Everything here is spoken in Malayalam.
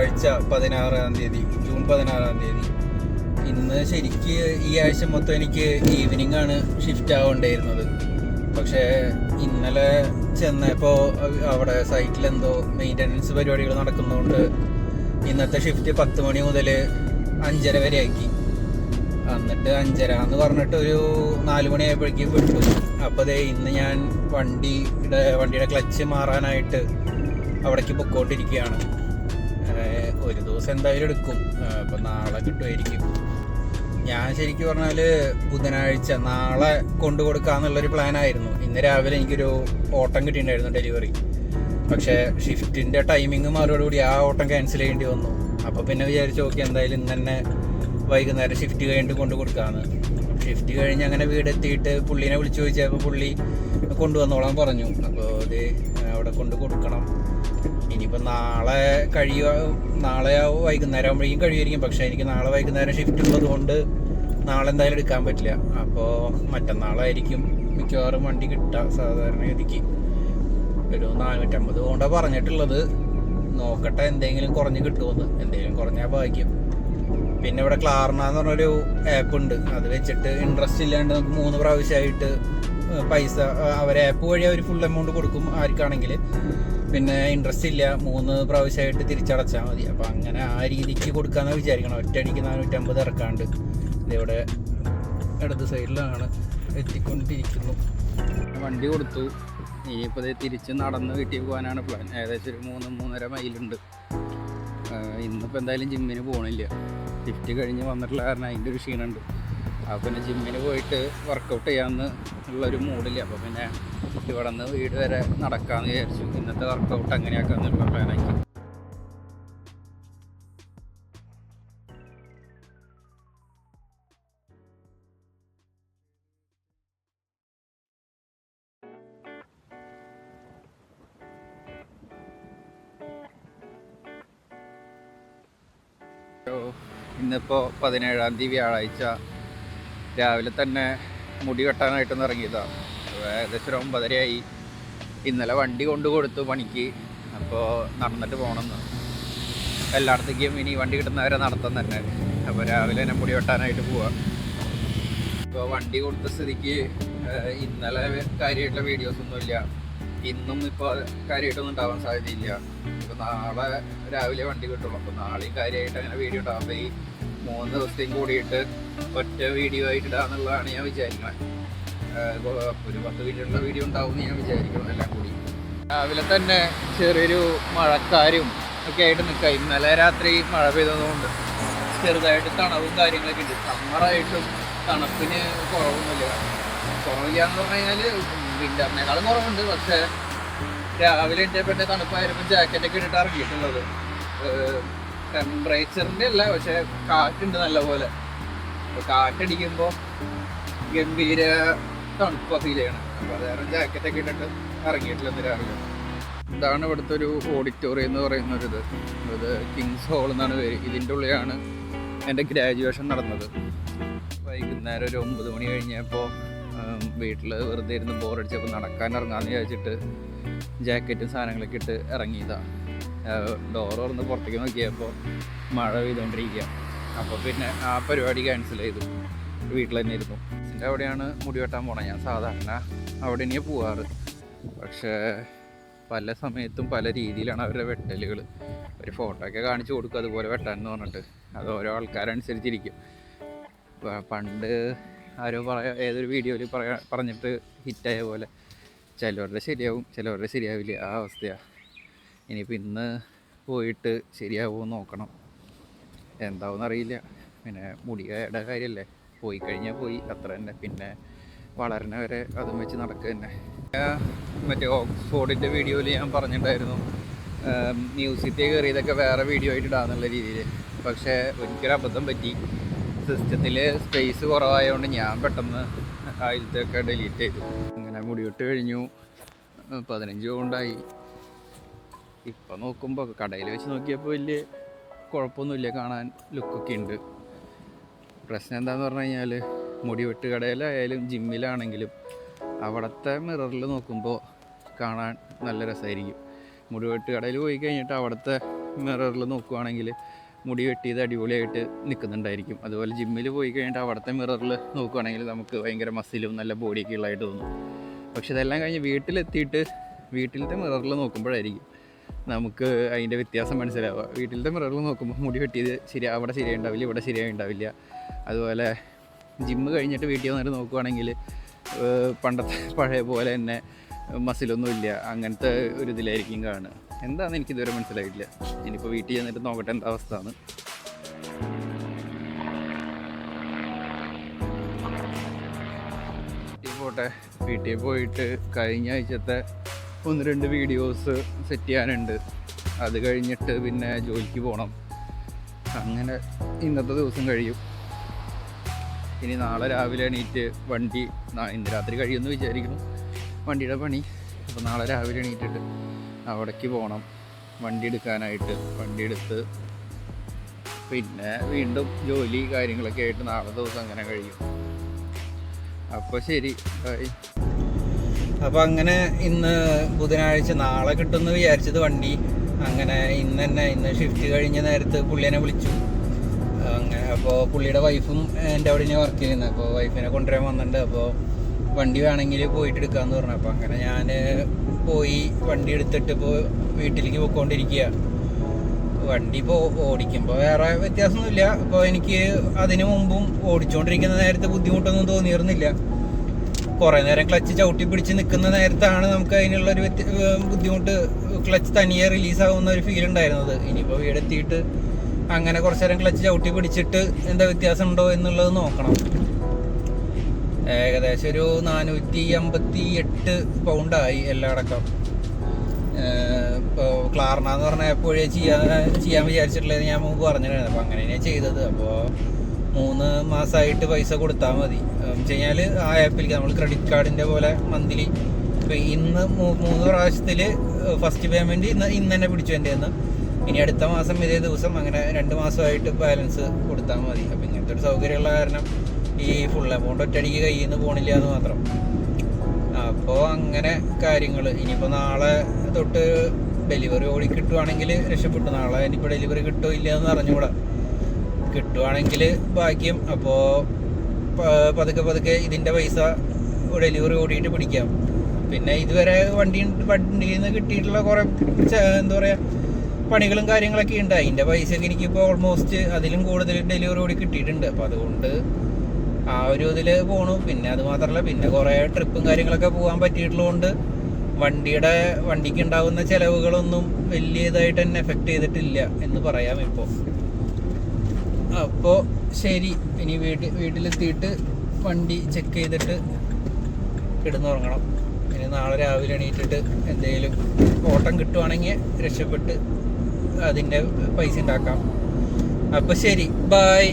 ചൊവ്വാഴ്ച 16-ാം തീയതി, ജൂൺ 16-ാം തീയതി. ഇന്ന് ശരിക്ക് ഈ ആഴ്ച മൊത്തം എനിക്ക് ഈവനിങ് ആണ് ഷിഫ്റ്റ് ആവേണ്ടിയിരുന്നത്. പക്ഷേ ഇന്നലെ ചെന്നപ്പോൾ അവിടെ സൈറ്റിലെന്തോ മെയിൻ്റനൻസ് പരിപാടികൾ നടക്കുന്നതുകൊണ്ട് ഇന്നത്തെ ഷിഫ്റ്റ് 10 മണി മുതൽ 5:30 വരെ ആക്കി. എന്നിട്ട് 5:30 എന്ന് പറഞ്ഞിട്ട് ഒരു 4 മണിയായപ്പോഴേക്കും വിട്ടു. അപ്പോൾ ദേ ഇന്ന് ഞാൻ വണ്ടിയുടെ ക്ലച്ച് മാറാനായിട്ട് അവിടേക്ക് പൊക്കോണ്ടിരിക്കുകയാണ്. ഒരു ദിവസം എന്തായാലും എടുക്കും. അപ്പോൾ നാളെ കിട്ടുമായിരിക്കും. ഞാൻ ശരിക്കും പറഞ്ഞാൽ ബുധനാഴ്ച നാളെ കൊണ്ടു കൊടുക്കാമെന്നുള്ളൊരു പ്ലാനായിരുന്നു. ഇന്ന് രാവിലെ എനിക്കൊരു ഓട്ടം കിട്ടിയിട്ടുണ്ടായിരുന്നു ഡെലിവറി. പക്ഷേ ഷിഫ്റ്റിൻ്റെ ടൈമിങ് മാറിയോടുകൂടി ആ ഓട്ടം ക്യാൻസൽ ചെയ്യേണ്ടി വന്നു. അപ്പോൾ പിന്നെ വിചാരിച്ചു നോക്കി എന്തായാലും ഇന്ന് തന്നെ വൈകുന്നേരം ഷിഫ്റ്റ് കഴിഞ്ഞിട്ട് കൊണ്ടു കൊടുക്കാമെന്ന്. ഷിഫ്റ്റ് കഴിഞ്ഞ് അങ്ങനെ വീടെത്തിയിട്ട് പുള്ളീനെ വിളിച്ചു ചോദിച്ചപ്പോൾ പുള്ളി കൊണ്ടുവന്നോളാൻ പറഞ്ഞു. അപ്പോൾ അത് അവിടെ കൊണ്ട് കൊടുക്കണം. ഇനിയിപ്പോൾ നാളെ വൈകുന്നേരം ആകുമ്പോഴേക്കും കഴിയുമായിരിക്കും. പക്ഷേ എനിക്ക് നാളെ വൈകുന്നേരം ഷിഫ്റ്റ് ഉള്ളത് കൊണ്ട് നാളെ എന്തായാലും എടുക്കാൻ പറ്റില്ല. അപ്പോൾ മറ്റന്നാളായിരിക്കും മിക്കവാറും വണ്ടി കിട്ടുക. സാധാരണ ഗതിക്ക് ഒരു 450 കൊണ്ടാണ് പറഞ്ഞിട്ടുള്ളത്. നോക്കട്ടെ എന്തെങ്കിലും കുറഞ്ഞ് കിട്ടുമെന്ന്. എന്തെങ്കിലും കുറഞ്ഞാൽ ഭാഗ്യം. പിന്നെ ഇവിടെ ക്ലാർന എന്ന് പറഞ്ഞൊരു ആപ്പ് ഉണ്ട്. അത് വെച്ചിട്ട് ഇൻട്രസ്റ്റ് ഇല്ലാണ്ട് നമുക്ക് 3 പ്രാവശ്യമായിട്ട് പൈസ അവരെ ആപ്പ് വഴി അവർ ഫുൾ എമൗണ്ട് കൊടുക്കും ആർക്കാണെങ്കിൽ. പിന്നെ ഇൻട്രസ്റ്റ് ഇല്ല, 3 പ്രാവശ്യമായിട്ട് തിരിച്ചടച്ചാൽ മതി. അപ്പോൾ അങ്ങനെ ആ രീതിക്ക് കൊടുക്കാമെന്ന് വിചാരിക്കണം. ഒറ്റയടിക്ക് 450 ഇറക്കാണ്ട്. ഇതിവിടെ ഇടത് സൈഡിലാണ് എത്തിക്കൊണ്ടിരിക്കുന്നു. വണ്ടി കൊടുത്തു. ഇനിയിപ്പോൾ തിരിച്ച് നടന്ന് വീട്ടിൽ പോകാനാണ് പ്ലാൻ. ഏകദേശം ഒരു 3-3.5 മൈലുണ്ട്. ഇന്നിപ്പോൾ എന്തായാലും ജിമ്മിന് പോകണില്ല. ഷിഫ്റ്റ് കഴിഞ്ഞ് വന്നിട്ടുള്ള കാരണം അതിൻ്റെ ഒരു ക്ഷീണമുണ്ട്. അപ്പോൾ പിന്നെ ജിമ്മിന് പോയിട്ട് വർക്കൗട്ട് ചെയ്യാമെന്ന് ഉള്ളൊരു മൂഡില്ല. അപ്പോൾ പിന്നെ ഇവിടെ നിന്ന് വീട് വരെ നടക്കാമെന്ന് വിചാരിച്ചു. ഇന്നത്തെ വർക്കൗട്ട് അങ്ങനെയാക്കാമെന്നുള്ള പ്ലാനാക്കി. ഇന്നിപ്പോൾ 17-ാം തീയതി വ്യാഴാഴ്ച രാവിലെ തന്നെ മുടി വെട്ടാനായിട്ടൊന്ന് ഇറങ്ങിയതാണ്. ഏകദേശം 9:30 ഇന്നലെ വണ്ടി കൊണ്ടു കൊടുത്തു പണിക്ക്. അപ്പോൾ നടന്നിട്ട് പോകണമെന്ന്. എല്ലായിടത്തേക്കും ഇനി വണ്ടി കിട്ടുന്നവരെ നടത്താൻ തന്നെ. അപ്പോൾ രാവിലെ തന്നെ മുടി വെട്ടാനായിട്ട് പോവാം. ഇപ്പോൾ വണ്ടി കൊടുത്ത സ്ഥിതിക്ക് ഇന്നലെ കാര്യമായിട്ടുള്ള വീഡിയോസൊന്നുമില്ല. ഇന്നും ഇപ്പോൾ കാര്യമായിട്ടൊന്നും ഉണ്ടാവാൻ സാധ്യതയില്ല. ഇപ്പോൾ നാളെ രാവിലെ വണ്ടി കിട്ടുള്ളൂ. അപ്പോൾ നാളെയും കാര്യമായിട്ട് അങ്ങനെ വീഡിയോ ഉണ്ടാകും. അപ്പോൾ ഈ 3 ദിവസത്തേക്കും കൂടിയിട്ട് ഒറ്റ വീഡിയോ ആയിട്ട് ഇടാന്നുള്ളതാണ് ഞാൻ വിചാരിക്കുന്നത്. ഒരു 10 മിനിറ്റുള്ള വീഡിയോ ഉണ്ടാവും എന്ന് ഞാൻ വിചാരിക്കണം. എല്ലാം കൂടി രാവിലെ തന്നെ ചെറിയൊരു മഴക്കാരും ഒക്കെ ആയിട്ട് നിൽക്കാം. ഇന്നലെ രാത്രി മഴ പെയ്തതുകൊണ്ട് ചെറുതായിട്ട് തണവും കാര്യങ്ങളൊക്കെ ഉണ്ട്. സമ്മറായിട്ടും തണുപ്പിന് കുറവൊന്നുമില്ല എന്ന് പറഞ്ഞു കഴിഞ്ഞാൽ വിൻ്ററിനേക്കാളും കുറവുണ്ട്. പക്ഷേ രാവിലെ എത്തിയപ്പോൾ തണുപ്പായിരുമ്പോൾ ജാക്കറ്റൊക്കെ ഇട്ടിട്ട് ഇറങ്ങിയിട്ടുള്ളത്. ടെമ്പറേച്ചറിൻ്റെ അല്ല, പക്ഷേ കാറ്റുണ്ട് നല്ലപോലെ. അപ്പോൾ കാറ്റടിക്കുമ്പോൾ ഗംഭീര തണുപ്പ് ഫീൽ ചെയ്യണം. അപ്പോൾ അത് കാരണം ജാക്കറ്റൊക്കെ ഇട്ടിട്ട് ഇറങ്ങിയിട്ടുള്ളത് രാവിലെ. ഇതാണ് ഇവിടുത്തെ ഒരു ഓഡിറ്റോറിയം എന്ന് പറയുന്നൊരിത്. അത് കിങ്സ് ഹോൾ എന്നാണ് പേര്. ഇതിൻ്റെ ഉള്ളിലാണ് എൻ്റെ ഗ്രാജുവേഷൻ നടന്നത്. വൈകുന്നേരം ഒരു 9 മണി കഴിഞ്ഞപ്പോൾ വീട്ടിൽ വെറുതെ ഇരുന്ന് ബോറടിച്ചപ്പോൾ നടക്കാൻ ഇറങ്ങാമെന്ന് വിചാരിച്ചിട്ട് ജാക്കറ്റും സാധനങ്ങളൊക്കെ ഇട്ട് ഇറങ്ങിയതാണ്. ഡോർ തുറന്ന് പുറത്തേക്ക് നോക്കിയപ്പോൾ മഴ പെയ്തുകൊണ്ടിരിക്കുക. അപ്പോൾ പിന്നെ ആ പരിപാടി ക്യാൻസൽ ചെയ്തു. വീട്ടിൽ തന്നെ ഇരുന്നു. ഇതിൻ്റെ അവിടെയാണ് മുടി വെട്ടാൻ പോണത്. ഞാൻ സാധാരണ അവിടെ തന്നെയാണ് പോവാറ്. പക്ഷേ പല സമയത്തും പല രീതിയിലാണ് അവരുടെ വെട്ടലുകൾ. ഒരു ഫോട്ടോ ഒക്കെ കാണിച്ചു കൊടുക്കും അതുപോലെ വെട്ടാനെന്ന് പറഞ്ഞിട്ട്. അത് ഓരോ ആൾക്കാരനുസരിച്ചിരിക്കും. പണ്ട് ആരോ ഏതൊരു വീഡിയോയിൽ പറഞ്ഞിട്ട് ഹിറ്റായ പോലെ ചിലവരുടെ ശരിയാവും, ചിലവരുടെ ശരിയാവില്ല. ആ അവസ്ഥയാണ്. ഇനിയിപ്പോൾ ഇന്ന് പോയിട്ട് ശരിയാവുമോ നോക്കണം. എന്താവുമെന്ന് അറിയില്ല. പിന്നെ മുടിയുടെ കാര്യമല്ലേ, പോയി കഴിഞ്ഞാൽ പോയി, അത്ര തന്നെ. പിന്നെ വളരണ വരെ അതും വെച്ച് നടക്കുക തന്നെ. മറ്റേ ഓക്സ്ഫോർഡിൻ്റെ വീഡിയോയിൽ ഞാൻ പറഞ്ഞിട്ടുണ്ടായിരുന്നു മ്യൂസിയത്തിൽ കയറിയതൊക്കെ വേറെ വീഡിയോ ആയിട്ട് ഇടാന്നുള്ള രീതിയിൽ. പക്ഷേ ഒരിക്കലും അബദ്ധം പറ്റി. സിസ്റ്റത്തിൽ സ്പേസ് കുറവായതുകൊണ്ട് ഞാൻ പെട്ടെന്ന് ആയിരത്തൊക്കെ ഡിലീറ്റ് ചെയ്തു. അങ്ങനെ മുടിവിട്ട് കഴിഞ്ഞു. 15 കൊണ്ടായി. ഇപ്പം നോക്കുമ്പോൾ കടയിൽ വെച്ച് നോക്കിയപ്പോൾ വലിയ കുഴപ്പമൊന്നുമില്ല, കാണാൻ ലുക്കൊക്കെ ഉണ്ട്. പ്രശ്നം എന്താണെന്ന് പറഞ്ഞു കഴിഞ്ഞാൽ മുടി വെട്ട് കടയിലായാലും ജിമ്മിലാണെങ്കിലും അവിടുത്തെ മിററിൽ നോക്കുമ്പോൾ കാണാൻ നല്ല രസമായിരിക്കും. മുടി വെട്ട് കടയിൽ പോയി കഴിഞ്ഞിട്ട് അവിടുത്തെ മിററിൽ നോക്കുവാണെങ്കിൽ മുടി വെട്ടിയത് അടിപൊളിയായിട്ട് നിൽക്കുന്നുണ്ടായിരിക്കും. അതുപോലെ ജിമ്മിൽ പോയി കഴിഞ്ഞിട്ട് അവിടുത്തെ മിററിൽ നോക്കുവാണെങ്കിൽ നമുക്ക് ഭയങ്കര മസിലും നല്ല ബോഡിയൊക്കെ ഉള്ളതായിട്ട് തോന്നും. പക്ഷെ ഇതെല്ലാം കഴിഞ്ഞ് വീട്ടിലെത്തിയിട്ട് വീട്ടിലത്തെ മിററിൽ നോക്കുമ്പോഴായിരിക്കും നമുക്ക് അതിൻ്റെ വ്യത്യാസം മനസ്സിലാവുക. വീട്ടിലത്തെ മിററിൽ നോക്കുമ്പോൾ മുടി വെട്ടിയത് അവിടെ ശരിയായിട്ടുണ്ടാവില്ല, ഇവിടെ ശരിയായിട്ടുണ്ടാവില്ല. അതുപോലെ ജിമ്മ് കഴിഞ്ഞിട്ട് വീട്ടിൽ വന്നിട്ട് നോക്കുവാണെങ്കിൽ പണ്ടത്തെ പഴയ പോലെ തന്നെ മസിലൊന്നുമില്ല, അങ്ങനത്തെ ഒരു ഇതിലായിരിക്കും കാണുക. എന്താണെന്ന് എനിക്കിതുവരെ മനസ്സിലായിട്ടില്ല. ഇനിയിപ്പോൾ വീട്ടിൽ ചെന്നിട്ട് നോക്കട്ടെ എന്താ അവസ്ഥ ആണ്. പോട്ടെ, വീട്ടിൽ പോയിട്ട് കഴിഞ്ഞ ആഴ്ചത്തെ 1-2 വീഡിയോസ് സെറ്റ് ചെയ്യാനുണ്ട്. അത് കഴിഞ്ഞിട്ട് പിന്നെ ജോലിക്ക് പോകണം. അങ്ങനെ ഇന്നത്തെ ദിവസം കഴിയും. ഇനി നാളെ രാവിലെ എണീറ്റ് വണ്ടി ഇന്ന് രാത്രി കഴിയുമെന്ന് വിചാരിക്കുന്നു വണ്ടിയുടെ പണി. അപ്പോൾ നാളെ രാവിലെ എണീറ്റിട്ട് അവിടേക്ക് പോകണം വണ്ടി എടുക്കാനായിട്ട്. വണ്ടി എടുത്ത് പിന്നെ വീണ്ടും ജോലി കാര്യങ്ങളൊക്കെ ആയിട്ട് നാളെ ദിവസം അങ്ങനെ കഴിയും. അപ്പോൾ ശരി, ബൈ. അപ്പോൾ അങ്ങനെ ഇന്ന് ബുധനാഴ്ച, നാളെ കിട്ടുമെന്ന് വിചാരിച്ചത് വണ്ടി. അങ്ങനെ ഇന്ന് ഷിഫ്റ്റ് കഴിഞ്ഞ നേരത്ത് പുള്ളിനെ വിളിച്ചു. അങ്ങനെ അപ്പോൾ പുള്ളിയുടെ വൈഫും എൻ്റെ അവിടെ തന്നെ വർക്ക് ചെയ്യുന്നത്. അപ്പോൾ വൈഫിനെ കൊണ്ടുവരാൻ വന്നിട്ടുണ്ട്. അപ്പോൾ വണ്ടി വേണമെങ്കിൽ പോയിട്ട് എടുക്കാമെന്ന് പറഞ്ഞു. അപ്പോൾ അങ്ങനെ ഞാൻ പോയി വണ്ടി എടുത്തിട്ട് ഇപ്പോൾ വീട്ടിലേക്ക് പോയിക്കൊണ്ടിരിക്കുക. വണ്ടി ഇപ്പോൾ ഓടിക്കുമ്പോൾ വേറെ വ്യത്യാസമൊന്നുമില്ല. അപ്പോൾ എനിക്ക് അതിനു മുമ്പും ഓടിച്ചുകൊണ്ടിരിക്കുന്ന നേരത്തെ ബുദ്ധിമുട്ടൊന്നും തോന്നിയിരുന്നില്ല. കുറേ നേരം ക്ലച്ച് ചവിട്ടി പിടിച്ച് നിൽക്കുന്ന നേരത്താണ് നമുക്ക് അതിനുള്ളൊരു ബുദ്ധിമുട്ട്, ക്ലച്ച് തനിയെ റിലീസാകുന്ന ഒരു ഫീൽ ഉണ്ടായിരുന്നത്. ഇനിയിപ്പോൾ വീടെത്തിയിട്ട് അങ്ങനെ കുറച്ച് നേരം ക്ലച്ച് ചവിട്ടി പിടിച്ചിട്ട് എന്താ വ്യത്യാസം ഉണ്ടോ എന്നുള്ളത് നോക്കണം. ഏകദേശം ഒരു 458 പൗണ്ടായി എല്ലാം അടക്കം. ഇപ്പോൾ ക്ലാർന എന്ന് പറഞ്ഞാൽ എപ്പോഴേ ചെയ്യാൻ വിചാരിച്ചിട്ടുള്ളത് ഞാൻ മുമ്പ് പറഞ്ഞിട്ടുണ്ടായിരുന്നു. അപ്പോൾ അങ്ങനെ ഞാൻ ചെയ്തത്. അപ്പോൾ 3 മാസമായിട്ട് പൈസ കൊടുത്താൽ മതി വെച്ച് കഴിഞ്ഞാൽ ആ ആപ്പിലേക്ക് നമ്മൾ ക്രെഡിറ്റ് കാർഡിൻ്റെ പോലെ മന്ത്ലി. ഇപ്പോൾ ഇന്ന് 3 പ്രാവശ്യത്തിൽ ഫസ്റ്റ് പേയ്മെൻറ്റ് ഇന്ന് തന്നെ പിടിച്ചു എൻ്റെ നിന്ന്. ഇനി അടുത്ത മാസം ഇതേ ദിവസം, അങ്ങനെ 2 മാസമായിട്ട് ബാലൻസ് കൊടുത്താൽ മതി. അപ്പോൾ ഇങ്ങനത്തെ ഒരു സൗകര്യമുള്ള കാരണം ഈ ഫുൾ എമൗണ്ട് ഒറ്റയടിക്ക് കയ്യിൽ നിന്ന് പോകണില്ല എന്ന് മാത്രം. അപ്പോൾ അങ്ങനെ കാര്യങ്ങൾ. ഇനിയിപ്പോൾ നാളെ തൊട്ട് ഡെലിവറി ഓടി കിട്ടുവാണെങ്കിൽ രക്ഷപ്പെട്ടു. നാളെ ഇനിയിപ്പോൾ ഡെലിവറി കിട്ടുമോ ഇല്ല എന്ന് അറിഞ്ഞുകൂടാ. കിട്ടുവാണെങ്കിൽ ഭാഗ്യം. അപ്പോൾ പതുക്കെ ഇതിൻ്റെ പൈസ ഡെലിവറി ഓടിയിട്ട് പിടിക്കാം. പിന്നെ ഇതുവരെ വണ്ടിയിൽ നിന്ന് കിട്ടിയിട്ടുള്ള കുറേ എന്താ പറയുക പണികളും കാര്യങ്ങളൊക്കെ ഉണ്ട്. അതിൻ്റെ പൈസയൊക്കെ എനിക്കിപ്പോൾ ഓൾമോസ്റ്റ് അതിലും കൂടുതൽ ഡെലിവറി ഓടി കിട്ടിയിട്ടുണ്ട്. അപ്പോൾ അതുകൊണ്ട് ആ ഒരു ഇതിൽ പോണു. പിന്നെ അത് മാത്രമല്ല, പിന്നെ കുറേ ട്രിപ്പും കാര്യങ്ങളൊക്കെ പോകാൻ പറ്റിയിട്ടുള്ളതുകൊണ്ട് വണ്ടിക്ക് ഉണ്ടാകുന്ന ചിലവുകളൊന്നും വലിയ ഇതായിട്ട് തന്നെ എഫക്റ്റ് ചെയ്തിട്ടില്ല എന്ന് പറയാം ഇപ്പോൾ. അപ്പോൾ ശരി, ഇനി വീട്ടിലെത്തിയിട്ട് വണ്ടി ചെക്ക് ചെയ്തിട്ട് കിടന്നുറങ്ങണം. ഇനി നാളെ രാവിലെ എണീറ്റിട്ട് എന്തെങ്കിലും ഓട്ടം കിട്ടുവാണെങ്കിൽ രക്ഷപ്പെട്ട് അതിൻ്റെ പൈസ ഉണ്ടാക്കാം. അപ്പോൾ ശരി, ബൈ.